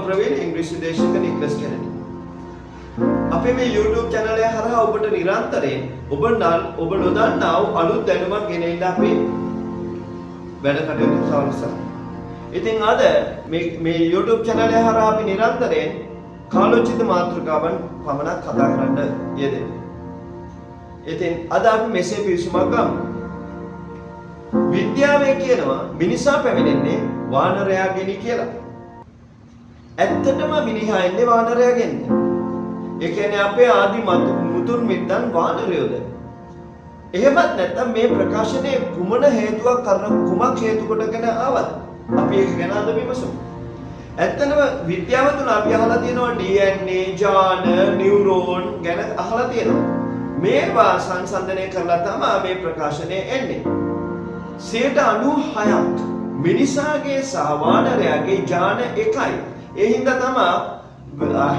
ප්‍රවීණ ඉංග්‍රීසි දේශක නික්ලස් කෙනෙනි. අපේ මේ YouTube channel එක හරහා ඔබට නිරන්තරයෙන් ඔබ නොදන්නා වූ අලුත් දැනුමක් ගෙනෙන්න අපි වැඩ කටයුතු සාර්ථක. ඉතින් අද මේ YouTube channel එක හරහා අපි නිරන්තරයෙන් කාලෝචිත මාතෘකාවන් පමණක් කතා කරන්න යෙදෙනවා. ඉතින් අද අපි මෙසේ පිවිසුමක් ගමු. විද්‍යාවේ කියනවා මිනිසා පැමිණෙන්නේ වානරයාගෙනි කියලා. ඇත්තටම මිනිහා එන්නේ වානරයාගෙන්ද? ඒ කියන්නේ අපේ ආදි මුතුන් මිත්තන් වානරයෝද? එහෙමත් නැත්නම් මේ ප්‍රකාශනයේ කුමන හේතුවක් කරන කුමක් හේතු කොටගෙන ආවද? අපි ඒක ගැන අද විමසමු. ඇත්තටම විද්‍යාව තුන අපි අහලා තියෙනවා DNA, ජාන, නියුරෝන් ගැන අහලා තියෙනවා. මේවා සංසන්දනය කරලා තමයි මේ ප්‍රකාශනය එන්නේ. 96ක් මිනිසාගේ සහ වානරයාගේ ජාන එකයි. ඒ හින්දා තමයි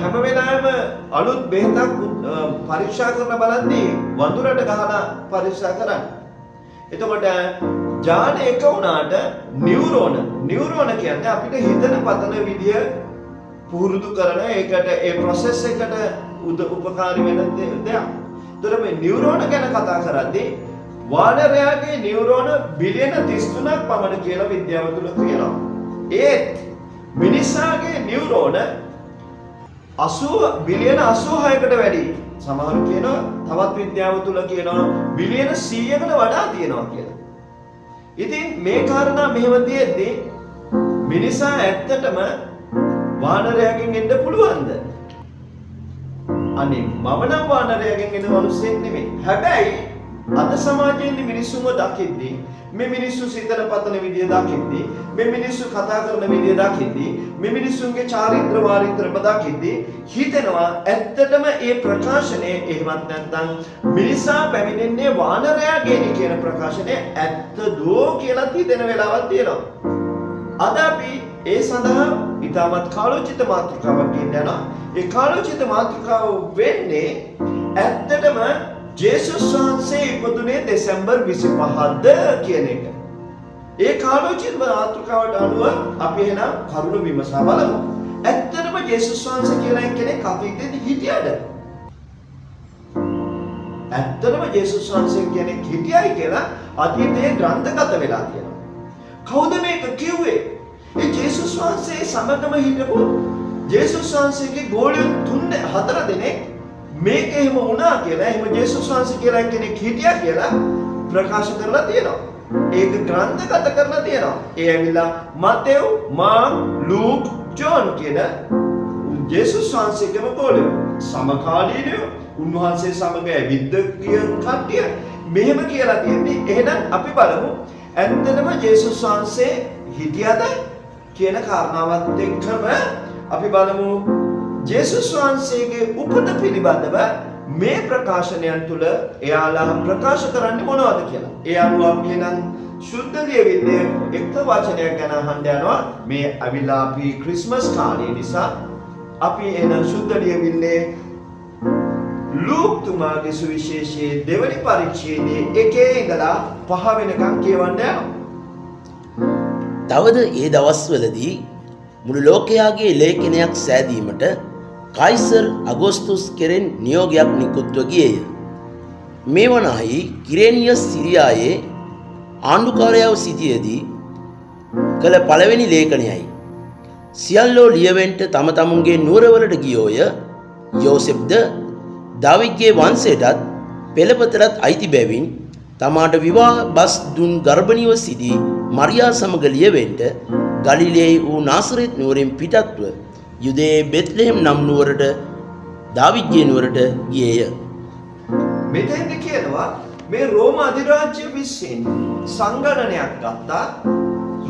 හැම වෙලාවෙම අලුත් බෙහෙතක් පරීක්ෂා කරන බලද්දී වඳුරට ගහලා පරීක්ෂා කරන්නේ. එතකොට ජාන එක වුණාට නියුරෝන කියන්නේ අපිට හිතන පතන විදිය පුරුදු කරන ඒකට ඒ process එකට උපකාරී වෙන දෙයක්. ඒතර මේ නියුරෝන ගැන කතා කරද්දී වානරයාගේ නියුරෝන බිලියන 33ක් පමණ කියලා විද්‍යාවතුල කියනවා. ඒත් මිනිසාගේ නියුරෝන 80 බිලියන 86කට වැඩි. සමහරු කියනවා තවත් විද්‍යාවතුල කියනවා බිලියන 100කට වඩා තියෙනවා කියලා. ඉතින් මේ කාරණා මෙහෙම තියෙද්දි මිනිසා ඇත්තටම වානරයාගෙන් එන්න පුළුවන්ද? අනේ මම නම් වානරයාගෙන් එන මිනිස්සෙක් නෙමෙයි. හැබැයි අද සමාජයේ මිනිස්සුන්ව දකිද්දී මේ මිනිස්සු සිතන පතන විදිය දකිද්දී මේ මිනිස්සු කතා කරන විදිය දකිද්දී මේ මිනිස්සුන්ගේ චාරිත්‍ර වාරිත්‍රම දකිද්දී හිතෙනවා ඇත්තටම මේ ප්‍රකාශනයේ එහෙමත් නැත්නම් මිනිසා පැමිණෙන්නේ වානරයාගෙනි කියන ප්‍රකාශනය ඇත්තදෝ කියලා හිතෙන වෙලාවක් තියෙනවා. අද අපි ඒ සඳහා ඊටමත් කාලෝචිත මාතෘකාවක් ගෙන්න යනවා. ඒ කාලෝචිත මාතෘකාව වෙන්නේ ඇත්තටම ජේසුස් වහන්සේ ඉපදුනේ දෙසැම්බර් 25ද කියන එක. ඒ කාලෝචිත මාතෘකාවට අනුව අපි එහෙනම් කරුණ විමසා බලමු. ඇත්තටම ජේසුස් වහන්සේ කියලා කෙනෙක් අතීතයේදී හිටියද? ඇත්තටම ජේසුස් වහන්සේ කෙනෙක් හිටියයි කියලා අතීතයේ ග්‍රන්ථගත වෙලා තියෙනවා. කවුද මේක කිව්වේ? ඒ ජේසුස් වහන්සේ සමගම හිටපු ජේසුස් වහන්සේගේ ගෝලියෝ 4 දෙනෙක් මේක එහෙම වුණා කියලා එහෙම ජේසුස් වහන්සේ කියලා කෙනෙක් හිටියා කියලා ප්‍රකාශ කරලා තියෙනවා. ඒක ග්‍රන්ථගත කරලා තියෙනවා. ඒ ඇවිල්ලා මතෙව්, මාර්ක්, ලූක්, ජෝන් කියන ජේසුස් වහන්සේගේම ගෝලියෝ සමකාලීනයෝ උන්වහන්සේ සමග ඇවිද්ද කියන කට්ටිය මෙහෙම කියලා තියෙන්නේ. එහෙනම් අපි බලමු ඇත්තටම ජේසුස් වහන්සේ හිටියද කියන කාරණාවත් එක්කම අපි බලමු ජේසුස් වහන්සේගේ උපත පිළිබඳව මේ ප්‍රකාශනයන් තුල එයාලා ප්‍රකාශ කරන්නේ මොනවද කියලා. ඒ අනුව අපි නම් සුද්ධ ලියවිල්ලේ එක් වචනයක් ගැන අහන්න යනවා. මේ අවිලා අපි ක්‍රිස්මස් කාලය නිසා අපි එන සුද්ධ ලියවිල්ලේ ලූක් තුමාගේ සුවිශේෂයේ දෙවනි පරිච්ඡේදයේ 1 ඉඳලා 5 වෙනකම් කියවන්න යනවා. තවද ඒ දවස්වලදී මුළු ලෝකයාගේ ලේඛනයක් සෑදීමට කයිසර් අගෝස්තුස් කෙරෙන් නියෝගයක් නිකුත්ව ගියේය. මේ වනාහි කිරේනියස් සිරියායේ ආණ්ඩුකාරයව සිටියේදී කළ පළවෙනි ලේඛනයයි. සියල්ලෝ ලියවෙන්ට තම තමුන්ගේ නුවරවලට ගියෝය. යෝසෙෆ්ද දාවිද්ගේ වංශයටත් පෙළපතටත් අයිති බැවින් තමාට විවාහ බස් දුන් ගර්භණීව සිටි මරියා සමග ලියවෙන්ට ගලිලයේ වූ නාසරෙත් නුවරින් පිටත්ව යුදේ බෙත්ලෙහෙම් නම් නුවරට දාවිද්ගේ නුවරට ගියේය. මෙතෙන්ද කියනවා මේ රෝම අධිරාජ්‍ය විසින් සංගණනයක් ගත්තා.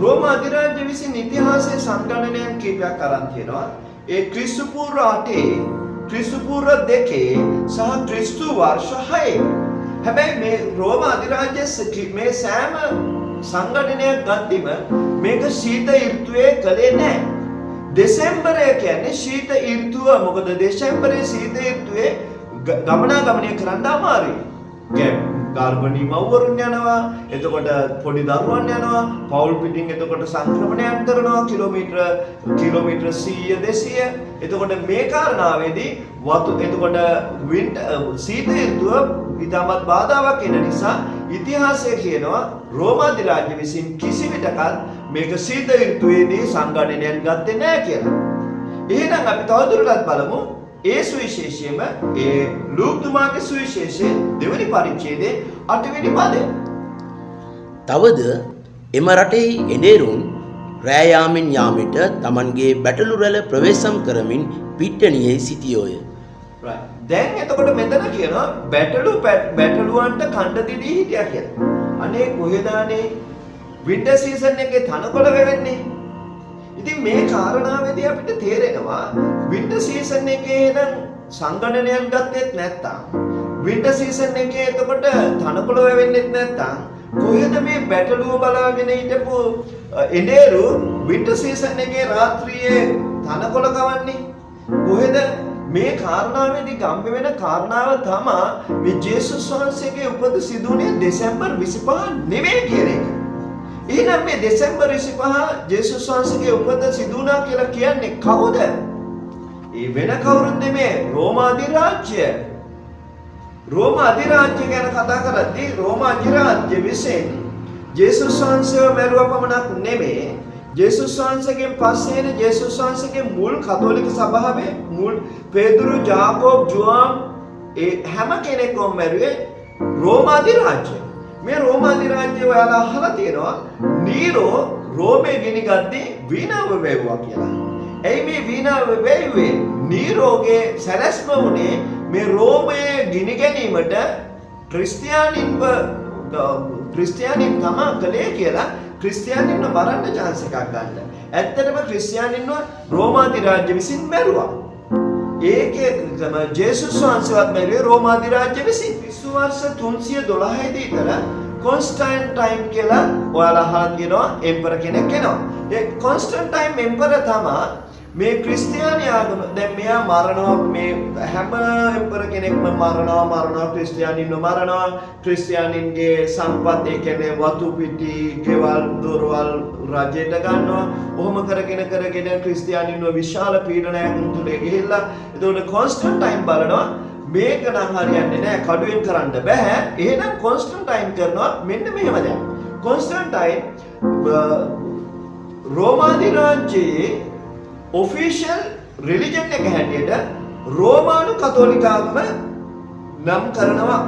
රෝම අධිරාජ්‍ය විසින් ඉතිහාසයේ සංගණනයන් කීපයක් අරන් තියෙනවා. ඒ ක්‍රිස්තු පූර්ව 8, ක්‍රිස්තු පූර්ව 2 සහ ක්‍රිස්තු වර්ෂ 6. හැබැයි මේ රෝම අධිරාජ්‍ය මේ සෑම සංගණනයක් ගද්දිම මේක ශීත ඍතුවේ කලේ නැහැ. දෙසැම්බරය කියන්නේ ශීත ඍතුව. මොකද දෙසැම්බරයේ ශීත ඍතුවේ ගමනාගමනය කරන්න අමාරුයි. ගර්භණී මව්වරුන් යනවා. එතකොට පොඩි දරුවන් යනවා. පවුල් පිටින් එතකොට සංක්‍රමණයක් කරනවා කිලෝමීටර 100 200. එතකොට මේ කාරණාවේදී එතකොට සීත ඍතුව ඉතාමත් බාධාවක් එන නිසා ඉතිහාසය කියනවා රෝම අධිරාජ්‍ය විසින් කිසි විටකත් මේක සීත ඍතුවේදී සංගණනයක් ගත්තේ නැහැ කියලා. එහෙනම් අපි තවදුරටත් බලමු ඒ සුවිශේෂයම ඒ ලූක් තුමාගේ සුවිශේෂයේ දෙවනි පරිච්ඡේදයේ 8 වෙනි පදය. තවද එම රටෙහි එඬේරුන් රෑ යාමෙන් යාමෙට තමන්ගේ බැටළු රැළ ප්‍රවේශම් කරමින් පිට්ටනියේ සිටියෝය. right. දැන් එතකොට මෙතන කියනවා බැටළුවන්ට කණ්ඩ දිදී හිටියා කියලා. අනේ කොහෙදානේ වින්ටර් සීසන් එකේ තනකොළ වෙවෙන්නේ. ඉතින් මේ කාරණාවේදී අපිට තේරෙනවා වින්ටර් සීසන් එකේ නම් සංගණනයක් ගත්තෙත් නැත්තම් වින්ටර් සීසන් එකේ එතකොට තනකොළ වෙවෙන්නෙත් නැත්තම් කොහෙද මේ බැටළුව බලාගෙන හිටපු එඬේරු වින්ටර් සීසන් එකේ රාත්‍රියේ තනකොළ කවන්නේ කොහෙද? මේ කාරණාවේදී ගම්බ වෙන කාරණාව තමයි මේ ජේසුස් වහන්සේගේ උපත සිදු වුණේ දෙසැම්බර් 25 නෙවෙයි කියන එක. එහෙනම් මේ දෙසැම්බර් 25 ජේසුස් වහන්සේගේ උපත සිදු වුණා කියලා කියන්නේ කවුද? ඒ වෙන කවුරුත් නෙමෙයි රෝම අධිරාජ්‍ය. රෝම අධිරාජ්‍ය ගැන කතා කරද්දී රෝම අධිරාජ්‍ය විසින් ජේසුස් වහන්සේව මැරුවා පමණක් නෙමෙයි ජේසුස් වහන්සේගෙන් පස්සේ එන ජේසුස් වහන්සේගේ මුල් කතෝලික සභාවේ මුල් පේදුරු ජාකෝබ් ජුවාන් ඒ හැම කෙනෙක්ම මැරුවේ රෝම අධිරාජ්‍ය. මේ රෝම අධිරාජ්‍ය ඔයාලා අහලා තියෙනවා නීරෝ රෝමේ ගිනිගද්දී වීණාව වැවුවා කියලා. එයි මේ වීණාව වැවුවේ නීරෝගේ සැලැස්ම වුණේ මේ රෝමයේ ගිනි ගැනීමට ක්‍රිස්තියානින් තමා කළේ කියලා ක්‍රිස්තියානින්ව මරන්න chance එකක් ගන්න. ඇත්තටම ක්‍රිස්තියානින්ව රෝම අධිරාජ්‍ය විසින් මැරුවා. ඒකේ තමයි ජේසුස් වහන්සේවත් මැරුවේ රෝම අධිරාජ්‍ය විසින්. ක්‍රිස්තු වර්ෂ 312 දී ඉතල කොන්ස්ටන්ටයින් කියලා ඔයාලා අහලා තියෙනවා එම්පරර් කෙනෙක් එනවා. ඒ කොන්ස්ටන්ටයින් එම්පරර් තමයි මේ ක්‍රිස්තියානි ආගම දැන් මෙයා මරනවා මේ හැම එම්පරර් කෙනෙක්ම මරනවා ක්‍රිස්තියානින්ව මරනවා ක්‍රිස්තියානින්ගේ සම්පත් ඒ කියන්නේ වතු පිටි ගෙවල් දොරවල් රජයට ගන්නවා ඔහොම කරගෙන ක්‍රිස්තියානින්ව විශාල පීඩනයක් තුලේ ගිහිල්ලා එතකොට කොන්ස්ටන්ටයින් බලනවා මේක නම් හරියන්නේ නැහැ කඩුවෙන් කරන්න බෑ එහෙනම් කොන්ස්ටන්ටයින් කරනවා මෙන්න මෙහෙම දෙයක් කොන්ස්ටන්ටයින් රෝම අධිරාජ්‍යයේ ඔෆිෂල් රිලිජන් එක හැටියට රෝමානු කතෝලික ආගම නම් කරනවා.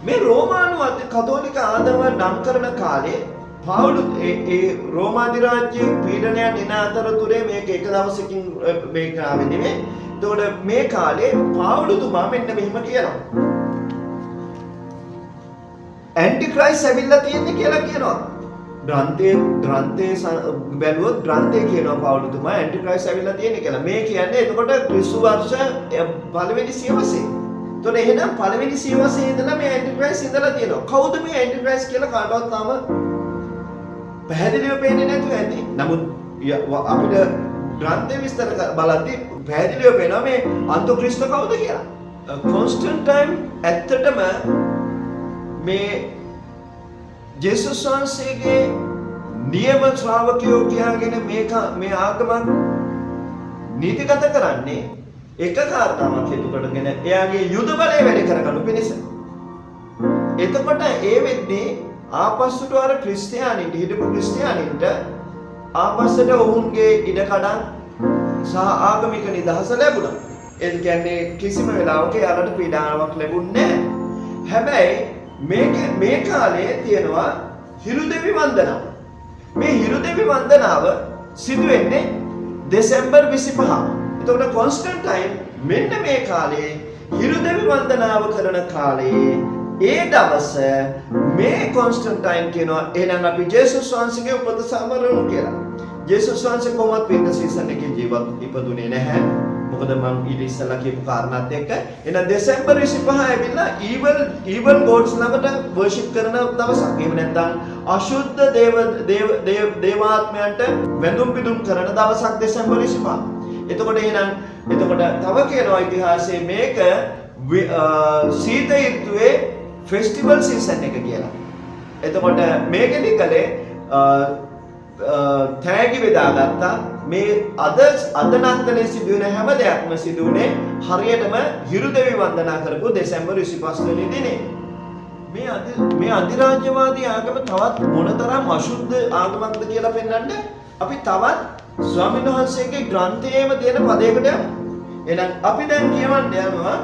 මේ රෝමානු කතෝලික ආගම නම් කරන කාලේ පාවුලු ඒ රෝම අධිරාජ්‍යයේ පීඩනයන් එන අතරතුරේ මේක එක දවසකින් මේක ආවේ නෙමෙයි. එතකොට මේ කාලේ පාවුලුතුමා මෙන්න මෙහෙම කියනවා. ඇන්ටික්‍රයිස්ට් ඇවිල්ලා තියෙන්නේ කියලා කියනවා. ග්‍රන්ථයේ බැලුවොත් ග්‍රන්ථයේ කියනවා පවුලුතුමා ඇන්ටික්‍රයිස්ට් ඇවිල්ලා තියෙන කියලා. මේ කියන්නේ එතකොට ක්‍රිස්තු වර්ෂ පළවෙනි සියවසේ. එතකොට එහෙනම් පළවෙනි සියවසේ ඉඳලා මේ ඇන්ටික්‍රයිස්ට් ඉඳලා තියෙනවා. කවුද මේ ඇන්ටික්‍රයිස්ට් කියලා කාටවත් තාම පැහැදිලිව පේන්නේ නැතුව ඇති. නමුත් අපිට ග්‍රන්ථයේ විස්තර බලද්දී පැහැදිලිව පේනවා මේ අන්තික්‍රිස්තු කවුද කියලා. කොන්ස්ටන්ටයින් ඇත්තටම මේ ජේසුස් වහන්සේගේ නියම ශ්‍රාවකයෝ කියාගෙන මේ ආගමක් නීතිගත කරන්නේ එක කාරණාවක් හේතු කොටගෙන එයාගේ යුද බලය වැඩි කරගන්න පිණිස. එතකොට ඒ වෙද්දී ආපස්සට අර ක්‍රිස්තියානින්ට හිටපු ක්‍රිස්තියානින්ට ආපස්සට ඔවුන්ගේ ඉඩකඩම් සහ ආගමික නිදහස ලැබුණා. ඒ කියන්නේ කිසිම වෙලාවක යාලට පීඩාවක් ලැබුණේ නැහැ. හැබැයි මේ කාලේ තියෙනවා හිරුදෙවි වන්දනාව. මේ හිරුදෙවි වන්දනාව සිදු වෙන්නේ දෙසැම්බර් 25. එතකොට කොන්ස්ටන්ටයින් මෙන්න මේ කාලේ හිරුදෙවි වන්දනාව කරන කාලේ ඒ දවස මේ කොන්ස්ටන්ටයින් කියනවා එහෙනම් අපි ජේසුස් වහන්සේගේ උපත සමරමු කියලා. ජේසුස් වහන්සේ කොහොමද වින්ටර් සීසන් එකේ ජීවත් ඉපදුනේ නැහැ. මොකද මම ඊට ඉස්සෙල්ලා කියපු කාරණාත් එක්ක එන දෙසැම්බර් 25 ඇවිල්ලා evil gods ළඟට worship කරන දවසක්. එහෙම නැත්නම් අශුද්ධ දේවාත්මයන්ට වැඳුම් පිදුම් කරන දවසක් දෙසැම්බර් 25. එතකොට තව කියනවා ඉතිහාසයේ මේක සීත ඍතුවේ ෆෙස්ටිවල් සීසන් එක කියලා. එතකොට මේකෙදි කලේ තෑගි බෙදාගත්තා. මේ අද නන්දනේ සිදුවෙන හැම දෙයක්ම සිදුවුනේ හරියටම හිරුදෙවි වන්දනා කරපු දෙසැම්බර් 25 වෙනි දිනේ. මේ අධිරාජ්‍යවාදී ආගම තවත් මොනතරම් අශුද්ධ ආගමක්ද කියලා පෙන්වන්න අපි තවත් ස්වාමීන් වහන්සේගේ ග්‍රන්ථයේම තියෙන පදයකට යමු. එහෙනම් අපි දැන් කියවන්න යනවා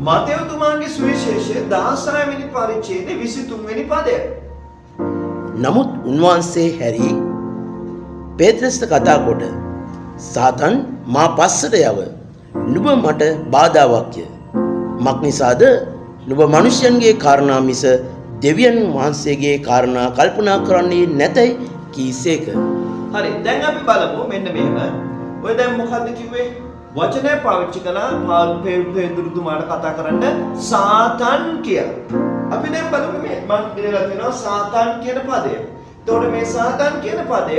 මතෙව් තුමාගේ සුවිශේෂයේ 16 වෙනි පරිච්ඡේදයේ 23 වෙනි පදය. නමුත් උන්වහන්සේ හැරි පේත්‍රස්ට කතා කොට සාතන් මා පස්සට යව. නුඹ මට බාධාවක්ය. මක් නිසාද නුඹ මනුෂ්‍යයන්ගේ කාරණා මිස දෙවියන් වහන්සේගේ කාරණා කල්පනා කරන්නේ නැතයි කීසේක. හරි දැන් අපි බලමු මෙන්න මෙහෙම. ඔය දැන් මොකද්ද කිව්වේ? වචනය පාවිච්චි කළා පේතුරුතුමාට කතා කරන්න සාතන් කියලා. අපි දැන් බලමු මේ මම දෙලා තියෙනවා සාතන් කියන පදය. එතකොට මේ සාතන් කියන පදය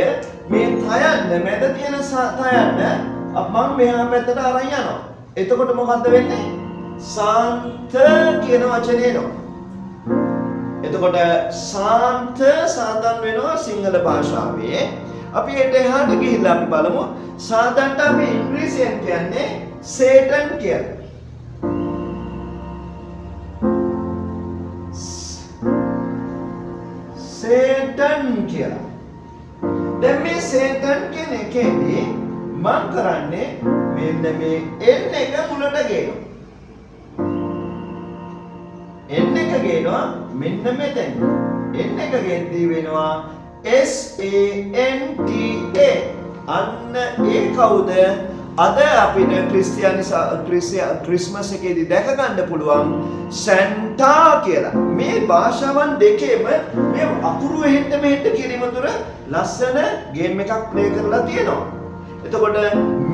මේ තයන්න මැද තියෙන තයන්න මම මෙහා පැත්තට අරන් යනවා. එතකොට මොකද්ද වෙන්නේ? සාන්ත කියන වචනේ එනවා. එතකොට සාන්ත සාතන් වෙනවා සිංහල භාෂාවේ. අපි ඒට එහාට ගිහිල්ලා අපි බලමු සාතන්ට අපි ඉංග්‍රීසියෙන් කියන්නේ සේටන් කියලා. සේටන් කියලා. දැන් මේ සේටන් කියන එකේදී මම කරන්නේ මෙන්න මේ n එක මුලට ගේනවා. n එක ගේනවා මෙන්න මෙතෙන්. n එක ගෙද්දී වෙනවා SANTA. අන්න ඒ කවුද? අද අපිට ක්‍රිස්මස් එකේදී දැක ගන්න පුළුවන් සැන්ටා කියලා. මේ භාෂාවන් දෙකේම මේ අකුරු එහෙට මෙහෙට කිරීම තුර ලස්සන ගේම් එකක් ප්ලේ කරලා තියෙනවා. එතකොට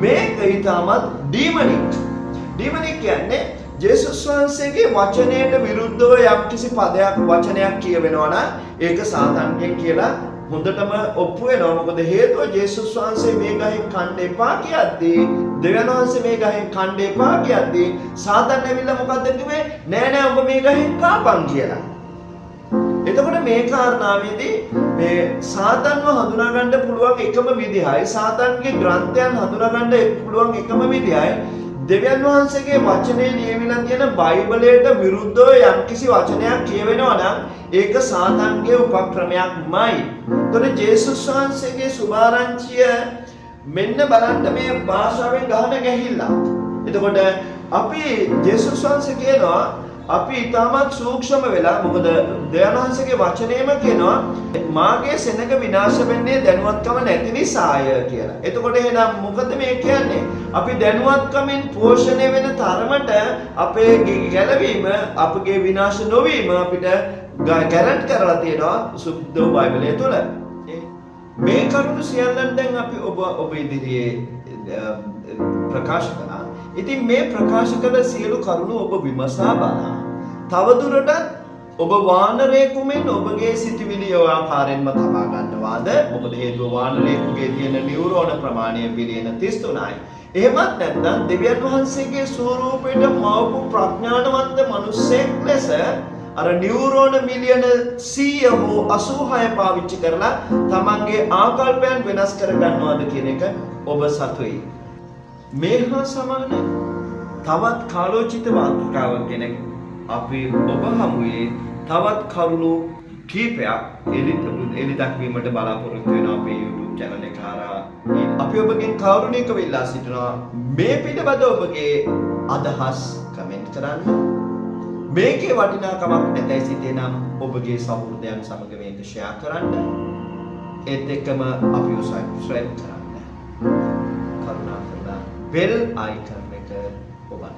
මේක ඊටමත් ඩීමනික් කියන්නේ ජේසුස් වහන්සේගේ වචනයට විරුද්ධව යම්කිසි පදයක් වචනයක් කියවෙනවා නම් ඒක සාතන්ගෙන් කියලා හොඳටම ඔප්පු වෙනවා. මොකද හේතුව ජේසුස් වහන්සේ මේ ගහෙන් කන්න එපා කියද්දී දෙවියන් වහන්සේ මේ ගහෙන් කන්න එපා කියද්දී සාතන් ඇවිල්ලා මොකද්ද කිව්වේ? නෑ ඔබ මේ ගහෙන් කාපන් කියලා. එතකොට මේ කාරණාවේදී මේ සාතන්ව හඳුනා ගන්න පුළුවන් එකම විදිහයි සාතන්ගේ ග්‍රන්ථයන් හඳුනා ගන්න පුළුවන් එකම විදිහයි දෙවියන් වහන්සේගේ වචනේ ලියවිලා තියෙන බයිබලයට විරුද්ධව යම්කිසි වචනයක් කියවෙනවා නම් ඒක සාතන්ගේ උපක්‍රමයක්මයි. එතකොට ජේසුස් වහන්සේගේ සුභාරංචිය මෙන්න බලන්න මේ භාෂාවෙන් ගහන ගැහිල්ලා. එතකොට අපි ජේසුස් වහන්සේ කියනවා අපි ඊටමත් සූක්ෂම වෙලා මොකද දෙවියන් වහන්සේගේ වචනේම කියනවා මාගේ සෙනඟ විනාශ වෙන්නේ දැනුවත්කම නැති නිසාය කියලා. එතකොට එහෙනම් මොකද මේ කියන්නේ? අපි දැනුවත්කමින් පෝෂණය වෙන තරමට අපේ ගැලවීම අපගේ විනාශ නොවීම අපිට ගැරන්ට් කරලා තියෙනවා සුද්ධ බයිබලයේ තුල. මේ කරුණු සියල්ලන් දැන් අපි ඔබ ඉදිරියේ ප්‍රකාශ කළා. ඉතින් මේ ප්‍රකාශ කළ සියලු කරුණු ඔබ විමසා බලලා තවදුරටත් ඔබ වානරයෙකුමෙන් ඔබගේ සිතිවිලි ආකාරයෙන්ම තබා ගන්නවාද? මොකද හේතුව වානරයෙකුගේ තියෙන නියුරෝන ප්‍රමාණය බිලියන 33යි. එහෙමත් නැත්නම් දෙවියන් වහන්සේගේ ස්වරූපයට මවපු ප්‍රඥානවන්ත මිනිසෙක් ලෙස අර නියුරෝන මිලියන 100 හෝ 86 පාවිච්චි කරලා තමන්ගේ ආකල්පයන් වෙනස් කර ගන්නවාද කියන එක ඔබ සතුයි. මේ හා සමාන තවත් කාලෝචිත වාර්තාවක් ගැන අපි ඔබ හමුවේ තවත් කරුණු කීපයක් එලි දක්වීමට බලාපොරොත්තු වෙනවා අපේ YouTube channel එක හරහා. අපි ඔබගෙන් කරුණිකව ඉල්ලා සිටිනවා මේ පිටපත ඔබගේ අදහස් කමෙන්ට් කරන්න. මේකේ වටිනාකමක් නැතයි සිතේනම් ඔබගේ සහෘදයන් සමග මේක ෂෙයා කරන්න. ඒත් එක්කම අපිව සබ්ස්ක්‍රයිබ් කරන්න. කරුණාකරලා bell icon එක ඔබන්න.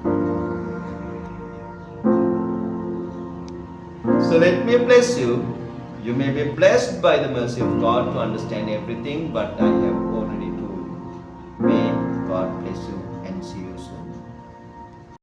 So let me bless you. You may be blessed by the mercy of God to understand everything, but I have already told you. May God bless you.